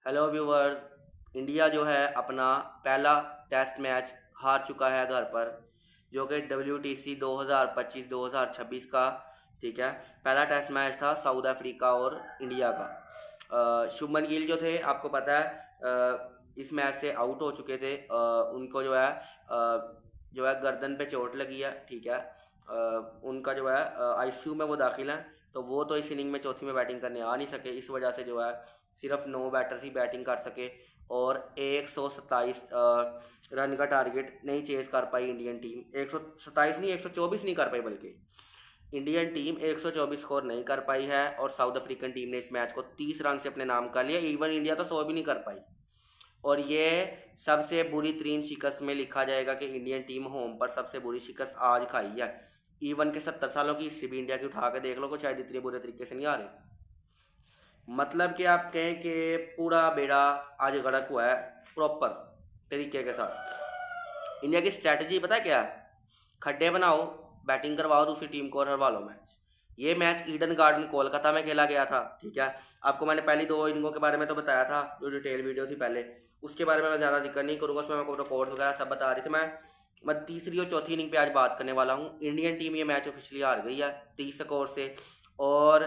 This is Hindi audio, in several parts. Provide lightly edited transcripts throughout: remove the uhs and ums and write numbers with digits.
Hello viewers. इंडिया जो है अपना पहला टेस्ट मैच हार चुका है घर पर, जो कि WTC 2025-2026 का, ठीक है, पहला टेस्ट मैच था साउथ अफ्रीका और इंडिया का। शुभमन गिल जो थे, आपको पता है, इस मैच से आउट हो चुके थे। उनको जो है गर्दन पे चोट लगी है, ठीक है। उनका जो है ICU में वो दाखिल हैं, तो वो तो इस इनिंग में चौथी में बैटिंग करने आ नहीं सके। इस वजह से जो है सिर्फ 9 बैटर्स ही बैटिंग कर सके और 127 रन का टारगेट नहीं चेज कर पाई इंडियन टीम। 127 नहीं, 124 नहीं कर पाई, बल्कि इंडियन टीम 124 स्कोर नहीं कर पाई है। और साउथ अफ्रीकन टीम ने इस मैच को 30 रन से अपने नाम कर लिया। इवन इंडिया तो 100 भी नहीं कर पाई। और ये सबसे बुरी तरीन शिकस्त में लिखा जाएगा कि इंडियन टीम होम पर सबसे बुरी शिकस्त आज खाई है। इवन के 70 सालों की हिस्ट्री भी इंडिया की उठा के देख लो, को शायद इतने बुरे तरीके से नहीं आ रहे। मतलब कि आप कहें कि पूरा बेड़ा आज गड़क हुआ है प्रॉपर तरीके के साथ। इंडिया की स्ट्रैटेजी पता है क्या है? खड्डे बनाओ, बैटिंग करवाओ दूसरी टीम को और हरवा लो मैच। ये मैच ईडन गार्डन कोलकाता में खेला गया था, ठीक है। आपको मैंने पहली 2 इनिंगों के बारे में तो बताया था, जो डिटेल वीडियो थी पहले, उसके बारे में मैं ज़्यादा जिक्र नहीं करूँगा। उसमें मैं रिकॉर्ड वगैरह सब बता रही थी। मैं तीसरी और चौथी इनिंग पे आज बात करने वाला हूँ। इंडियन टीम ये मैच ऑफिशियली हार गई है 30 स्कोर से। और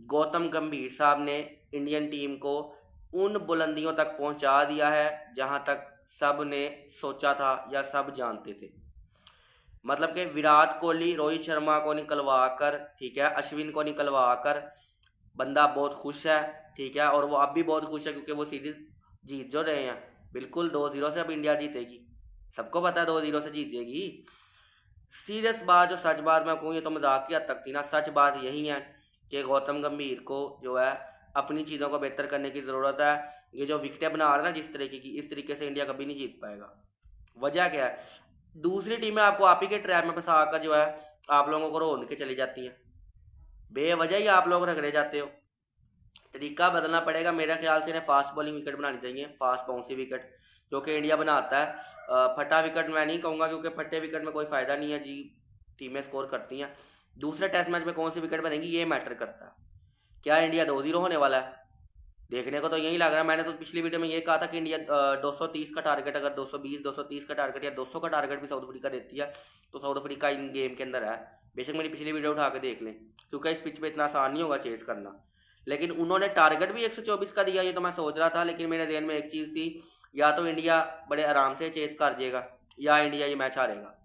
गौतम गंभीर साहब ने इंडियन टीम को उन बुलंदियों तक पहुंचा दिया है जहां तक सब ने सोचा था या सब जानते थे। मतलब कि विराट कोहली, रोहित शर्मा को निकलवा कर, ठीक है, अश्विन को निकलवा कर बंदा बहुत खुश है, ठीक है। और वो अब भी बहुत खुश है क्योंकि वो सीरीज जीत जो रहे हैं। बिल्कुल 2-0 से अब इंडिया जीतेगी, सबको पता है 2-0 से जीतेगी। सीरियस बात, जो सच बात मैं कहूँ, ये तो मजाक की हद तक थी ना। सच बात यही है कि गौतम गंभीर को जो है अपनी चीज़ों को बेहतर करने की ज़रूरत है। ये जो विकेटें बना रहा है ना जिस तरीके की, इस तरीके से इंडिया कभी नहीं जीत पाएगा। वजह क्या है? दूसरी टीमें आपको आप ही के ट्रैप में फंसा कर जो है आप लोगों को रोन के चली जाती हैं। बेवजह ही आप लोग रगड़े जाते हो। तरीका बदलना पड़ेगा मेरे ख्याल से। इन्हें फास्ट बॉलिंग विकेट बनानी चाहिए, फास्ट बाउंसी विकेट, जो कि इंडिया बनाता है। फटा विकेट मैं नहीं कहूँगा, क्योंकि फटे विकेट में कोई फ़ायदा नहीं है जी, टीमें स्कोर करती हैं। दूसरे टेस्ट मैच में कौन सी विकेट बनेगी ये मैटर करता है। क्या इंडिया 2-0 होने वाला है? देखने को तो यही लग रहा है। मैंने तो पिछली वीडियो में ये कहा था कि इंडिया 230 का टारगेट, अगर 220 230 का टारगेट या 200 का टारगेट भी साउथ अफ्रीका देती है तो साउथ अफ्रीका इन गेम के अंदर है। बेशक मेरी पिछली वीडियो उठा के देख लें, क्योंकि इस पिच पे इतना आसान नहीं होगा चेस करना। लेकिन उन्होंने टारगेट भी 124 का दिया, ये तो मैं सोच रहा था। लेकिन मेरे जहन में एक चीज़ थी, या तो इंडिया बड़े आराम से चेस कर जाएगा या इंडिया ये मैच हारेगा।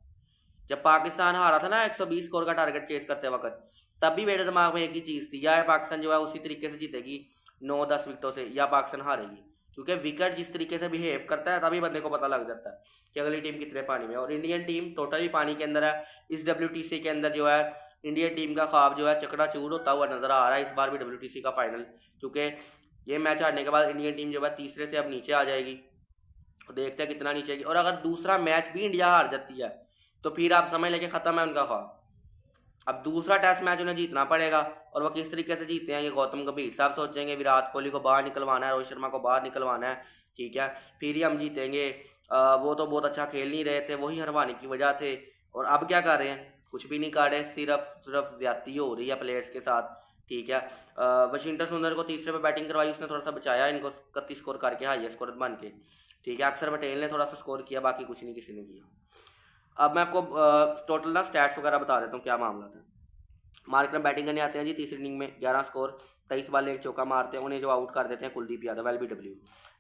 जब पाकिस्तान हारा था ना 120 स्कोर का टारगेट चेस करते वक्त, तब भी मेरे दिमाग में एक ही चीज़ थी, या पाकिस्तान जो है उसी तरीके से जीतेगी 9-10 विकेटों से, या पाकिस्तान हारेगी। क्योंकि विकेट जिस तरीके से बिहेव करता है तभी बंदे को पता लग जाता है कि अगली टीम कितने पानी में है। और इंडियन टीम टोटली पानी के अंदर है। इस WTC के अंदर जो है इंडियन टीम का ख्वाब जो है चकनाचूर होता हुआ नजर आ रहा है इस बार भी WTC का फाइनल। क्योंकि ये मैच हारने के बाद इंडियन टीम जो है तीसरे से अब नीचे आ जाएगी। तो देखते हैं कितना नीचे आएगी। और अगर दूसरा मैच भी इंडिया हार जाती है तो फिर आप समझ लेके ख़त्म है उनका ख्वाब। अब दूसरा टेस्ट मैच उन्हें जीतना पड़ेगा। और वो किस तरीके से जीतते हैं ये गौतम गंभीर साहब सोचेंगे। विराट कोहली को बाहर निकलवाना है, रोहित शर्मा को बाहर निकलवाना है, ठीक है, फिर ही हम जीतेंगे। वो तो बहुत अच्छा खेल नहीं रहे थे, वही हरवाने की वजह थे। और अब क्या कर रहे हैं? कुछ भी नहीं कर रहे, सिर्फ ज्यादती हो रही है प्लेयर्स के साथ, ठीक है। वशिंगटन सुंदर को तीसरे पे बैटिंग करवाई, उसने थोड़ा सा बचाया इनको 31 स्कोर करके, हाईएस्ट स्कोर बन के, ठीक है। अक्षर पटेल ने थोड़ा सा स्कोर किया, बाकी कुछ नहीं किसी ने किया। अब मैं आपको टोटल ना स्टैट्स वगैरह बता देता हूँ क्या मामला था। मार्करम बैटिंग करने आते हैं जी तीसरी इनिंग में, 11 स्कोर, 23 बाले एक चौका मारते हैं। उन्हें जो आउट कर देते हैं Kuldeep Yadav, LBW।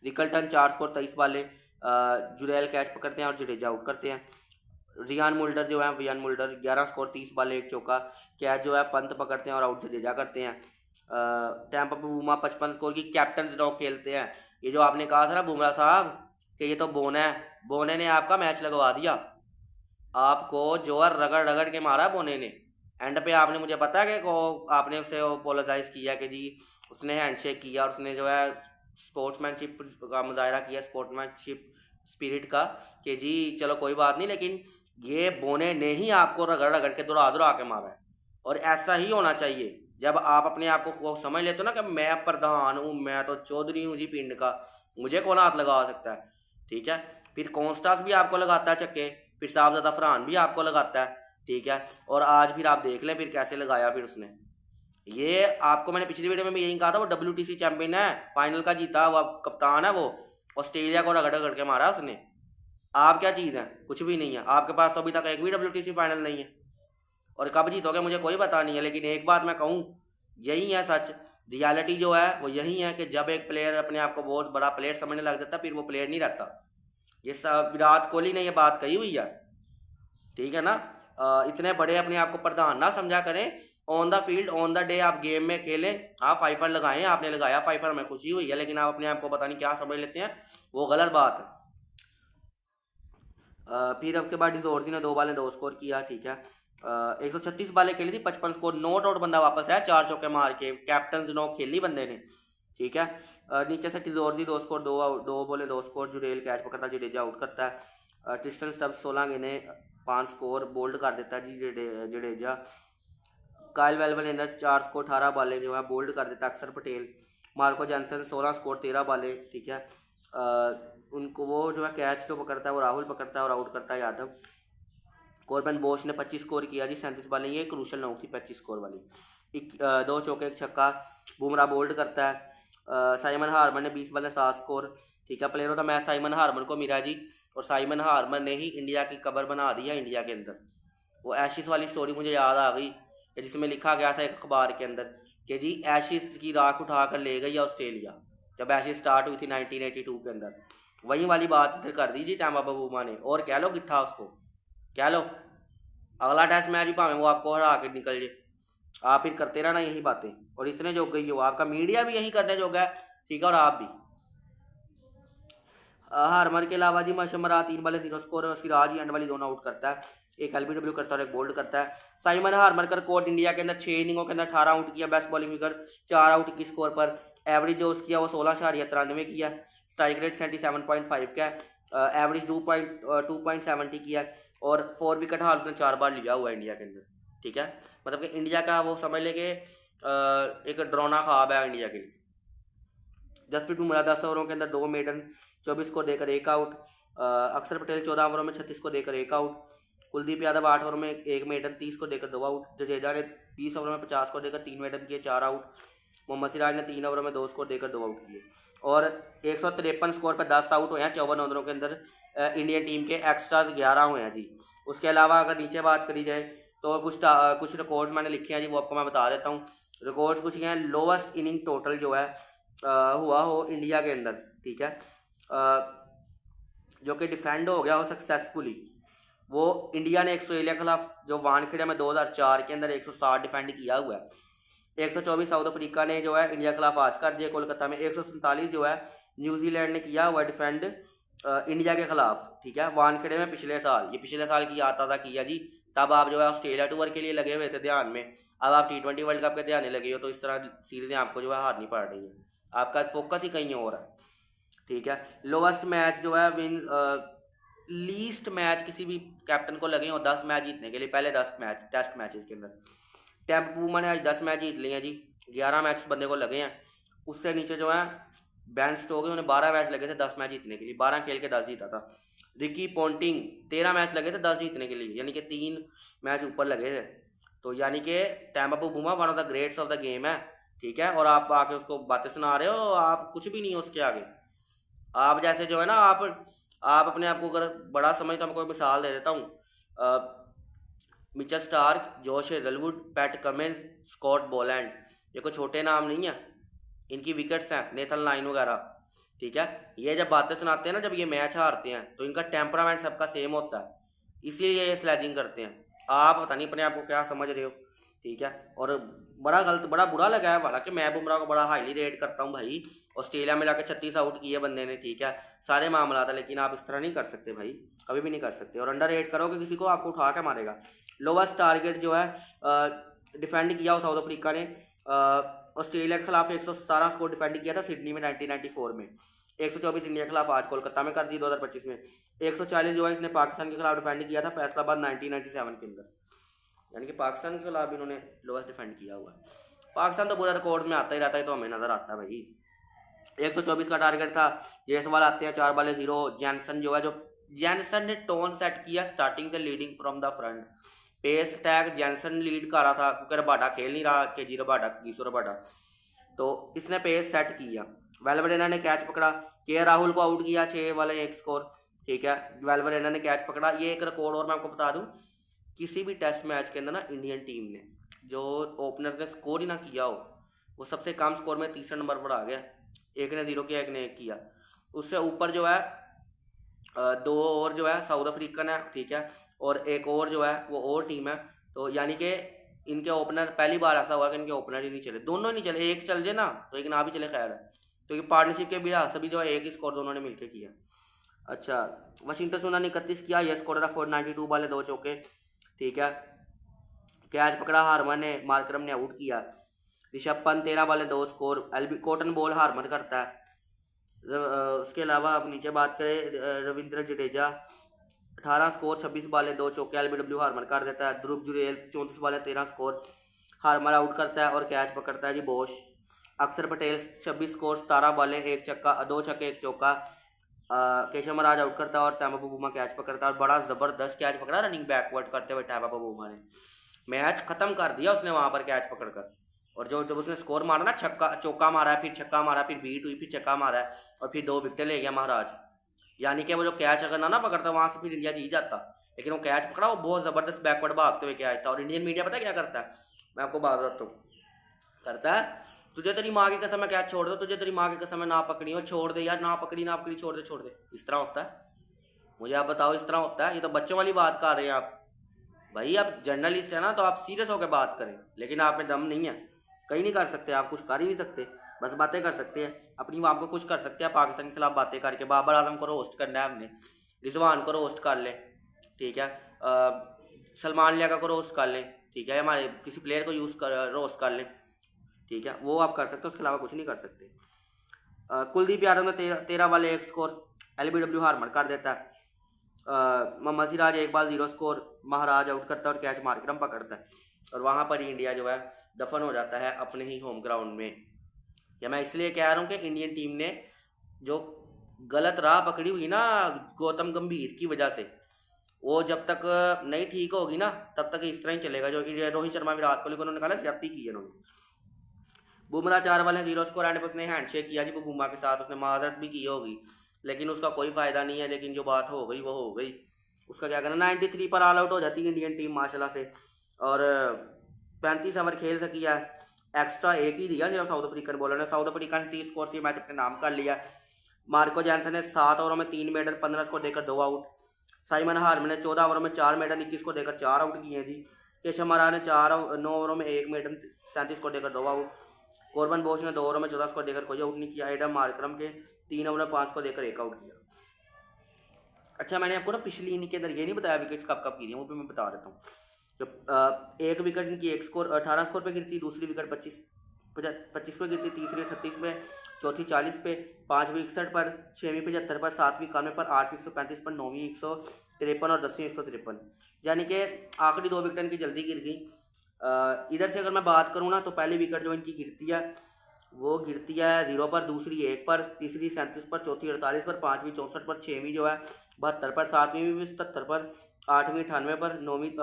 Rickelton 4 score, 23 बाले, जुरैल कैच पकड़ते हैं और जडेजा आउट करते हैं। रियान मुल्डर जो है, वियान मुल्डर 11 स्कोर, 30 बाले एक चौका, कैच जो है पंत पकड़ते हैं और आउट जडेजा करते हैं। टैम्पा बुमा 55 स्कोर की कैप्टन ड्रॉ खेलते हैं। ये जो आपने कहा था ना बुमराह साहब कि ये तो बोने है, बोने ने आपका मैच लगवा दिया। आपको जो है रगड़ रगड़ के मारा बोने ने। एंड पे आपने, मुझे पता है कि को आपने उसे अपोलोजाइज़ किया कि जी उसने हैंडशेक किया और उसने जो है स्पोर्ट्समैनशिप का मुजाहरा किया, स्पोर्ट्समैनशिप स्पिरिट का, कि जी चलो कोई बात नहीं। लेकिन ये बोने ने ही आपको रगड़ रगड़ के दुरा दुरा के मारा है। और ऐसा ही होना चाहिए। जब आप अपने आप को समझ लेते हो ना कि मैं प्रधान हूँ, मैं तो चौधरी हूँ जी पिंड का, मुझे कौन हाथ लगा सकता है, ठीक है। फिर कॉन्स्टास भी आपको लगाता है चक्के, फिर साहबजादा फरहान भी आपको लगाता है, ठीक है। और आज फिर आप देख लें फिर कैसे लगाया फिर उसने। ये आपको मैंने पिछली वीडियो में भी यही कहा था, वो WTC चैंपियन है, फाइनल का जीता, वो कप्तान है, वो ऑस्ट्रेलिया को रगड़ रगड़ के मारा उसने। आप क्या चीज़ है? कुछ भी नहीं है आपके पास, तो अभी तक एक भी WTC फाइनल नहीं है। और कब जीतोगे मुझे कोई पता नहीं है, लेकिन एक बात मैं कहूँ, यही है सच। रियलिटी जो है वो यही है कि जब एक प्लेयर अपने आप को बहुत बड़ा प्लेयर समझने लग जाता है, फिर वो प्लेयर नहीं रहता। ये सब विराट कोहली ने ये बात कही हुई है, ठीक है ना। इतने बड़े अपने आप को प्रधान ना समझा करें। On the field on the day आप गेम में खेलें, आप फाइफर लगाएं, आपने लगाया फाइफर, में खुशी हुई है, लेकिन आप अपने आप को पता नहीं क्या समझ लेते हैं, वो गलत बात है। फिर उसके बाद डिजोर्जी ने 2 बॉलें 2 स्कोर किया, ठीक है। 136 बॉलें खेली थी, 55 स्कोर, नॉट आउट बंदा वापस आया 4 चौके मार के, कैप्टन नो खेली बंदे ने, ठीक है। नीचे से डिजोर्जी 2 स्कोर, 2 बॉलें 2 स्कोर, जुडेल कैच पकड़ता, जडेजा आउट करता है। ट्रिस्टन स्टब्स 16 गेंदें 5 स्कोर, बोल्ड कर देता है जी जडेजा। काइल वेलवलेनर 4 स्कोर 18 बॉलें जो है बोल्ड कर देता है। अक्षर पटेल, मार्को जॉनसन 16 स्कोर 13 बॉलें, ठीक है। उनको वो जो है कैच तो पकड़ता है, वो राहुल पकड़ता है और आउट करता है यादव। कॉर्बन बोश ने 25 स्कोर किया जी, 37 बॉलें, ये क्रूशल नॉक थी 25 स्कोर वाली। 2 चौके 1 छक्का, बुमराह बोल्ड करता है। साइमन हार्मन ने 20 बॉलें 7 स्कोर, ठीक है। Player of the match Simon Harmer को मिला जी, और साइमन हार्मन ने ही इंडिया की कबर बना दी है इंडिया के अंदर। वो एशिस वाली स्टोरी मुझे याद आ गई कि जिसमें लिखा गया था एक अखबार के अंदर कि जी एशिस की राख उठा कर ले गई ऑस्ट्रेलिया, जब एशिस स्टार्ट हुई थी 1982 के अंदर। वही वाली बात इधर कर दी जी टैमा बबूमा ने, और कह लो गिट्ठा उसको, कह लो। अगला टेस्ट मैच भी भावें वो आपको हरा के निकल जाए, आप फिर करते रहना यही बातें, और इतने जोग गई हो, आपका मीडिया भी यही करने जोगा है, ठीक है, और आप भी। हार्मर के अलावा जी मशमरा 3 बॉलें 0 स्कोर, सिराज ही एंड वाली दोनों आउट करता है, एक LBW करता है और एक बोल्ड करता है। साइमन हार्मर का रिकॉर्ड इंडिया के अंदर 6 इनिंगों के अंदर 18 आउट किया, बेस्ट बॉलिंग फिगर 4 आउट की स्कोर पर। एवरेज जो उसकी है वो 16.93 किया, स्ट्राइक रेट 77.5 का है, एवरेज 2.70 किया, और 4 विकेट हाल उसने 4 बार लिया हुआ है इंडिया के अंदर, ठीक है। मतलब कि इंडिया का वो समझ ले कि एक डरावना ख्वाब है इंडिया के लिए। जसप्रीत बुमराह 10 ओवरों के अंदर 2 मेडन, 24 को देकर 1 आउट। अक्षर पटेल 14 ओवरों में 36 को देकर 1 आउट। कुलदीप यादव 8 ओवर में 1 मेडन, 30 को देकर 2 आउट। जडेजा ने 20 ओवर में 50 को देकर 3 मेडन किए, 4 आउट। मोहम्मद सिराज ने 3 ओवर में 2 स्कोर देकर 2 आउट किए, और 153 स्कोर पर 10 आउट हुए हैं 54 ओवरों के अंदर। इंडियन टीम के एक्स्ट्राज 11 हुए हैं जी। उसके अलावा अगर नीचे बात करी जाए तो कुछ रिकॉर्ड्स मैंने लिखे हैं जी, वो आपको मैं बता देता हूँ। रिकॉर्ड्स कुछ ये हैं, लोवेस्ट इनिंग टोटल जो है हुआ हो इंडिया के अंदर, ठीक है, जो कि डिफेंड हो गया हो सक्सेसफुली, वो इंडिया ने ऑस्ट्रेलिया के खिलाफ जो वानखेड़े में 2004 के अंदर 160 डिफेंड किया हुआ है। 124 साउथ अफ्रीका ने जो है इंडिया के खिलाफ आज कर दिया कोलकाता में। 147 जो है न्यूजीलैंड ने किया हुआ डिफेंड इंडिया के खिलाफ, ठीक है, वानखेड़े में पिछले साल। ये पिछले साल की आता था किया जी, तब आप जो है ऑस्ट्रेलिया टूर के लिए लगे हुए थे ध्यान में, अब आप T20 वर्ल्ड कप के ध्यान लगे हो, तो इस तरह सीरीजें आपको जो है हारनी पड़ रही हैं, आपका फोकस ही कहीं और है, ठीक है। लोवेस्ट मैच जो है विन लीस्ट मैच किसी भी कैप्टन को लगे हो 10 मैच जीतने के लिए, पहले 10 मैच टेस्ट मैचेस के अंदर। टेम्प बूमा ने आज 10 मैच जीत लिए हैं जी, 11 मैच उस बंदे को लगे हैं। उससे नीचे जो है बैन स्टोक्स, उन्हें 12 मैच लगे थे 10 मैच जीतने के लिए, 12 खेल के 10 जीता था। रिकी पॉन्टिंग 13 मैच लगे थे 10 जीतने के लिए, यानी कि 3 मैच ऊपर लगे थे। तो यानी कि Temba Bavuma one of the greats of the game है, ठीक है, और आप आके उसको बातें सुना रहे हो, आप कुछ भी नहीं हो उसके आगे। आप जैसे जो है ना, आप अपने आप को अगर बड़ा समझते, तो मैं कोई मिसाल दे देता हूँ। Mitchell Starc, Josh Hazlewood, Pat Cummins, Scott Boland, ये कोई छोटे नाम नहीं है, इनकी विकेट्स हैं, नेथन लाइन वगैरह, ठीक है। ये जब बातें सुनाते हैं ना, जब ये मैच हारते हैं, तो इनका टेम्परामेंट सबका सेम होता है, इसलिए ये स्लेजिंग करते हैं। आप पता नहीं अपने आप को क्या समझ रहे हो, ठीक है। और बड़ा गलत, बड़ा बुरा लगा है, हालांकि मैं बुमराह को बड़ा हाईली रेट करता हूँ भाई, ऑस्ट्रेलिया में जाकर 36 आउट किए बंदे ने, ठीक है, सारे मामला था, लेकिन आप इस तरह नहीं कर सकते भाई, कभी भी नहीं कर सकते। और अंडर रेट करोगे किसी को, आपको उठा के मारेगा। लोवेस्ट टारगेट जो है डिफेंड किया हो साउथ अफ्रीका ने, ऑस्ट्रेलिया के खिलाफ 117 स्कोर डिफेंड किया था सिडनी में 1994 में। 124 इंडिया के खिलाफ आज कोलकाता में कर दी 2025 में। 140 जो है इसने पाकिस्तान के खिलाफ डिफेंड किया था फैसलाबाद 1997 के अंदर, यानी कि पाकिस्तान के खिलाफ इन्होंने लोवेस्ट डिफेंड किया हुआ है। पाकिस्तान तो पूरा रिकॉर्ड में आता ही रहता है, तो हमें नजर आता है भाई। 124 का टारगेट था। जयसवाल आते हैं 4 बॉलें 0। जैनसन जो है, जो जैनसन ने टोन सेट किया स्टार्टिंग से leading from the front, pace attack Jansen lead कर रहा था क्योंकि रबाडा खेल नहीं रहा, केजी रबाडा, गीसो रबाडा, तो इसने पेस सेट किया। वेल्वरेना ने कैच पकड़ा, के राहुल को आउट किया 6 वाले 1 स्कोर, ठीक है। वेल्वरेना ने कैच पकड़ा। ये एक रिकॉर्ड और मैं आपको बता दूं, किसी भी टेस्ट मैच के अंदर ना इंडियन टीम ने जो ओपनर ने स्कोर ही ना किया हो, वो सबसे कम स्कोर में तीसरे नंबर पर आ गया। एक ने 0 किया, एक ने 1 किया। उससे ऊपर जो है 2 और जो है साउथ अफ्रीकन है, ठीक है, और एक और जो है वो और टीम है। तो यानी कि इनके ओपनर, पहली बार ऐसा हुआ कि इनके ओपनर ही नहीं चले, दोनों नहीं चले, एक चल जाए ना तो एक ना भी चले, खैर है। तो ये पार्टनरशिप के बिना सभी जो है एक ही स्कोर दोनों ने मिलकर किया। अच्छा, वाशिंगटन सुंदर ने 31 किया, यह स्कोर था 492 वाले 2 चौके, ठीक है। कैच पकड़ा हार्मन ने, मार्करम ने आउट किया। ऋषभ पंत 13 वाले 2 score, LB caught and bowled Harmer करता है। उसके अलावा आप नीचे बात करें, रविंद्र जडेजा 18 स्कोर 26 बाले 2 चौके, एलबीडब्ल्यू हार्मन कर देता है। ध्रुव जुरेल 34 बाले 13 स्कोर, हार्मन आउट करता है और कैच पकड़ता है जी बोश। अक्षर पटेल 26 स्कोर 17 बाले 1 छक्का, 2 छक्के 1 चौका, केशव महाराज आउट करता है और टैम्पा बबूमा कैच पकड़ता है। और बड़ा ज़बरदस्त कैच पकड़ा रनिंग बैकवर्ड करते हुए टैम्पा बबूमा ने, मैच ख़त्म कर दिया उसने वहाँ पर कैच पकड़कर। और जो जब उसने स्कोर मारा ना, छक्का चौका मारा है, फिर छक्का मारा, फिर बीट हुई, फिर छक्का मारा है और फिर 2 विकेट ले गया महाराज। यानी कि वो जो कैच अगर ना पकड़ता वहाँ से फिर इंडिया जीत जाता, लेकिन वो कैच पकड़ा, वो बहुत ज़बरदस्त बैकवर्ड भागते हुए कैच था। और इंडियन मीडिया पता है क्या करता है, मैं आपको बात बताता हूँ, करता है तुझे तेरी माँ की कसम है कैच छोड़ दो, तुझे तेरी माँ की कसम है ना पकड़ी और छोड़ दे यार, ना पकड़ी छोड़ दे, इस तरह होता है। मुझे आप बताओ, इस तरह होता है? ये तो बच्चों वाली बात कर रहे हैं आप। भाई आप जर्नलिस्ट है ना, तो आप सीरियस होकर बात करें, लेकिन आप में दम नहीं है, कहीं नहीं कर सकते, आप कुछ कर ही नहीं सकते, बस बातें कर सकते हैं। अपनी माँ को खुश कर सकते हैं पाकिस्तान के खिलाफ बातें करके। बाबर आजम को रोस्ट करना है हमने, रिजवान को रोस्ट कर ले, ठीक है, सलमान लिया को रोस्ट कर ले, ठीक है, हमारे किसी प्लेयर को रोस्ट कर ले, ठीक है, वो आप कर सकते हो, उसके अलावा कुछ नहीं कर सकते। कुलदीप यादव ने 13 वाले 1 स्कोर, एलबीडब्ल्यू हार्मन कर देता है। मोहम्मद सिराज 1 बॉल 0 स्कोर, महाराज आउट करता है और कैच मार्करम पकड़ता है। और वहाँ पर ही इंडिया जो है दफन हो जाता है अपने ही होम ग्राउंड में। या मैं इसलिए कह रहा हूँ कि इंडियन टीम ने जो गलत राह पकड़ी हुई ना गौतम गंभीर की वजह से, वो जब तक नहीं ठीक होगी ना तब तक इस तरह ही चलेगा। जो रोहित शर्मा विराट कोहली को उन्होंने कहा ज्यादती की है उन्होंने। बुमराह 4 वाले 0 स्कोर, एंड पर उसने हैंडशेक किया जी बुमा के साथ, उसने माजरत भी की होगी, लेकिन उसका कोई फ़ायदा नहीं है। लेकिन जो बात हो गई वो हो गई, उसका क्या करना। 93 पर ऑल आउट हो जाती है इंडियन टीम माशाल्लाह से, और 35 ओवर खेल सकी है। एक्स्ट्रा 1 ही दिया सिर्फ साउथ अफ्रीकन बॉलर ने। साउथ अफ्रीका ने 30 स्कोर से मैच अपने नाम कर लिया। मार्को जैनसन ने 7 ओवरों में 3 मेडल 15 स्कोर देकर 2 आउट। साइमन हार्मन ने 14 ओवरों में 4 मेडल 21 स्कोर देकर 4 आउट किए हैं जी। केशव महाराज ने 9 ओवरों में 1 मेडल 37 स्कोर देकर 2 आउट। कॉर्बन बोश ने 2 ओवरों में 14 स्कोर देकर कोई आउट नहीं किया। एडम मार्करम के 3 ओवर में 5 स्कोर देकर 1 आउट किया। अच्छा, मैंने आपको ना पिछली इनिंग के अंदर ये नहीं बताया विकेट्स कब कब गिरी हैं, वो भी मैं बता देता हूँ। जब एक विकेट इनकी 1 स्कोर 18 स्कोर पे गिरती, दूसरी विकेट 25 पे गिरती, तीसरी 38 पे, चौथी 40 पे, 5वीं 61 पर, 6वीं 75 पर, 7वीं 91 पर, 8वीं 135 पर, 9वीं 153 और 10वीं 153। यानी कि आखिरी 2 विकेट इनकी जल्दी गिर गई। इधर से अगर मैं बात करूँ ना, तो पहली विकेट जो इनकी गिरती है वो गिरती है 0 पर, दूसरी 1 पर, तीसरी 37 पर, चौथी 48 पर, 5वीं 64 पर, 6वीं जो है 72 पर, 7वीं भी 77 पर, 8वीं 98 पर,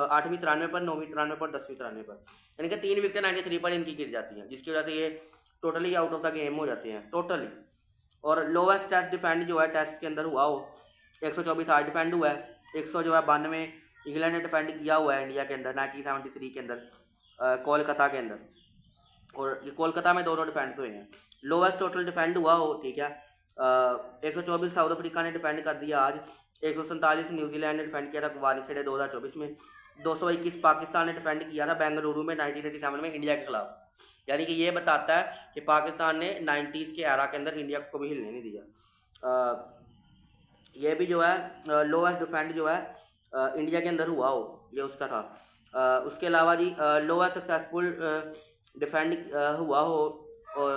8वीं 93 पर, 9वीं 93 पर, 10वीं 93 पर। यानी कि 3 विकेट 93 पर इनकी गिर जाती हैं, जिसकी वजह से ये totally out of the game हो जाते हैं टोटली। और लोवेस्ट टेस्ट डिफेंड जो है टेस्ट के अंदर हुआ हो 124 आर डिफेंड हुआ है, 100 जो है 92 इंग्लैंड ने डिफेंड किया हुआ है इंडिया के अंदर 1973 के अंदर, कोलकाता के अंदर। और ये कोलकाता में 2 डिफेंड हुए हैं। लोवेस्ट टोटल डिफेंड हुआ हो, ठीक है, 124 साउथ अफ्रीका ने डिफेंड कर दिया आज, 147 न्यूजीलैंड ने डिफेंड किया था वानखेड़े 2024 में, 221 पाकिस्तान ने डिफेंड किया था बेंगलुरु में 1987 में इंडिया के खिलाफ। यानी कि ये बताता है कि पाकिस्तान ने 90s के एरा के अंदर इंडिया को भी हिलने नहीं दिया। ये भी जो है लोवेस्ट डिफेंड जो है इंडिया के अंदर हुआ हो, ये उसका था। उसके अलावा जी लोवेस्ट सक्सेसफुल डिफेंड हुआ हो, और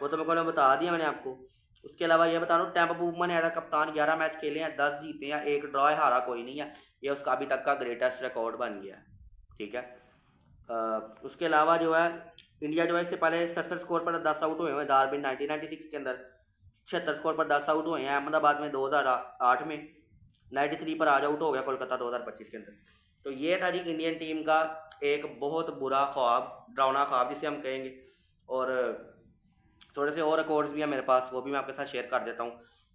वो तो मेरे को बता दिया मैंने आपको। उसके अलावा ये बता रहा हूँ, टैम्पा बुमराह ने एज अ कप्तान 11 मैच खेले हैं, 10 जीते हैं, 1 ड्रॉ है, हारा कोई नहीं है। ये उसका अभी तक का ग्रेटेस्ट रिकॉर्ड बन गया है, ठीक है। उसके अलावा जो है इंडिया जो है इससे पहले 67 स्कोर पर 10 आउट हुए हैं डार्बिन 1996 के अंदर, 76 स्कोर पर 10 आउट हुए हैं अहमदाबाद में 2008 में, 93 पर आज आउट हो गया कोलकाता 2025 के अंदर। तो ये था जी इंडियन टीम का एक बहुत बुरा ख्वाब, डरावना ख्वाब जिसे हम कहेंगे। और थोड़े से और रिकॉर्ड्स भी हैं मेरे पास, वो भी मैं आपके साथ शेयर कर देता हूँ।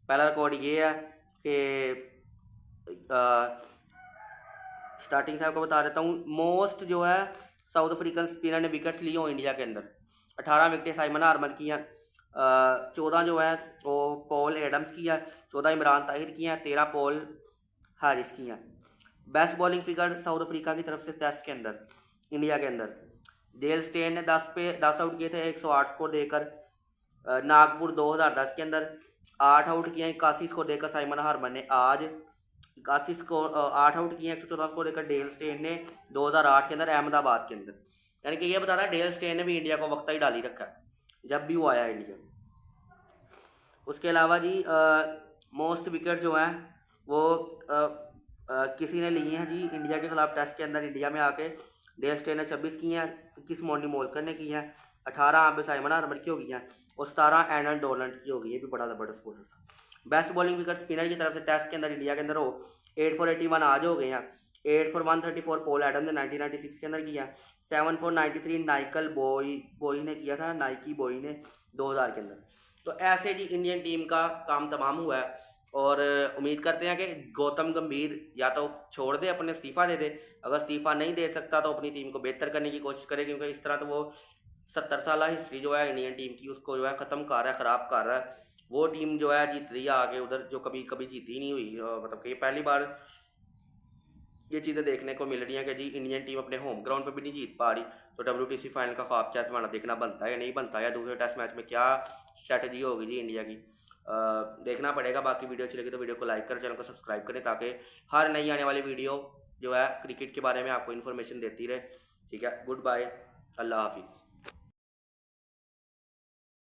पहला रिकॉर्ड ये है कि स्टार्टिंग से आपको बता देता हूँ, मोस्ट जो है साउथ अफ्रीकन स्पिनर ने विकेट्स लिए हो इंडिया के अंदर। 18 विकेटें साइमन हार्मन की हैं, 14 जो है वो पॉल एडम्स की है, 14 इमरान ताहिर की हैं, 13 पॉल हारिस की हैं। Best bowling figure south Africa की तरफ से टेस्ट के अंदर इंडिया के अंदर डेल स्टेन ने 10 पे 10 आउट किए थे 108 स्कोर देकर। नागपुर 2010 के अंदर 8 आउट किए, 81 स्कोर देकर साइमन हार्मन ने। आज 81 स्कोर 8 आउट किए, 114 स्कोर देकर डेल स्टेन ने 2008 के अंदर अहमदाबाद के अंदर। यानी कि ये बता रहा है डेल स्टेन ने भी इंडिया को वक्त ही डाली रखा है जब भी वो आया इंडिया। उसके अलावा जी मोस्ट विकेट जो हैं वो किसी ने लिए हैं जी इंडिया के खिलाफ टेस्ट के अंदर इंडिया में आके। डेल स्टेन ने 26 की हैं, 21 मॉन्टी मोलकर ने की हैं, 18 आबिद साइमन हार्मन की हो गई हैं और 17 एनन डोलैंड की हो गई। ये भी बड़ा ज़बरदस्त बॉलर था। बेस्ट बॉलिंग विकेट स्पिनर की तरफ से टेस्ट के अंदर इंडिया के अंदर हो 8 फॉर 81 आज हो गए हैं। 8 फॉर 134 पॉल एडम ने 1996 के अंदर किया। 7 फॉर 93 नाइकल बॉई ने किया था, नाइकी बॉई ने 2000 के अंदर। तो ऐसे जी इंडियन टीम का काम तमाम हुआ है और उम्मीद करते हैं कि गौतम गंभीर या तो छोड़ दे, अपने इस्तीफ़ा दे दे। अगर इस्तीफ़ा नहीं दे सकता तो अपनी टीम को बेहतर करने की कोशिश करे, क्योंकि इस तरह तो वो 70 साल हिस्ट्री जो है इंडियन टीम की उसको जो है ख़त्म कर रहा है, ख़राब कर रहा है। वो टीम जो है जीत रही है आगे उधर, जो कभी कभी जीती नहीं हुई। मतलब कि पहली बार ये चीज़ें देखने को मिल रही हैं कि जी इंडियन टीम अपने होम ग्राउंड पे भी नहीं जीत पा रही। तो WTC फाइनल का ख्वाब क्या हमारा देखना बनता है या नहीं बनता है, या दूसरे टेस्ट मैच में क्या स्ट्रैटेजी होगी जी इंडिया की, देखना पड़ेगा। बाकी वीडियो अच्छी लगी तो वीडियो को लाइक करें, चैनल को सब्सक्राइब करें, ताकि हर नई आने वाली वीडियो जो है क्रिकेट के बारे में आपको इन्फॉर्मेशन देती रहे। ठीक है, गुड बाय, अल्लाह हाफिज़।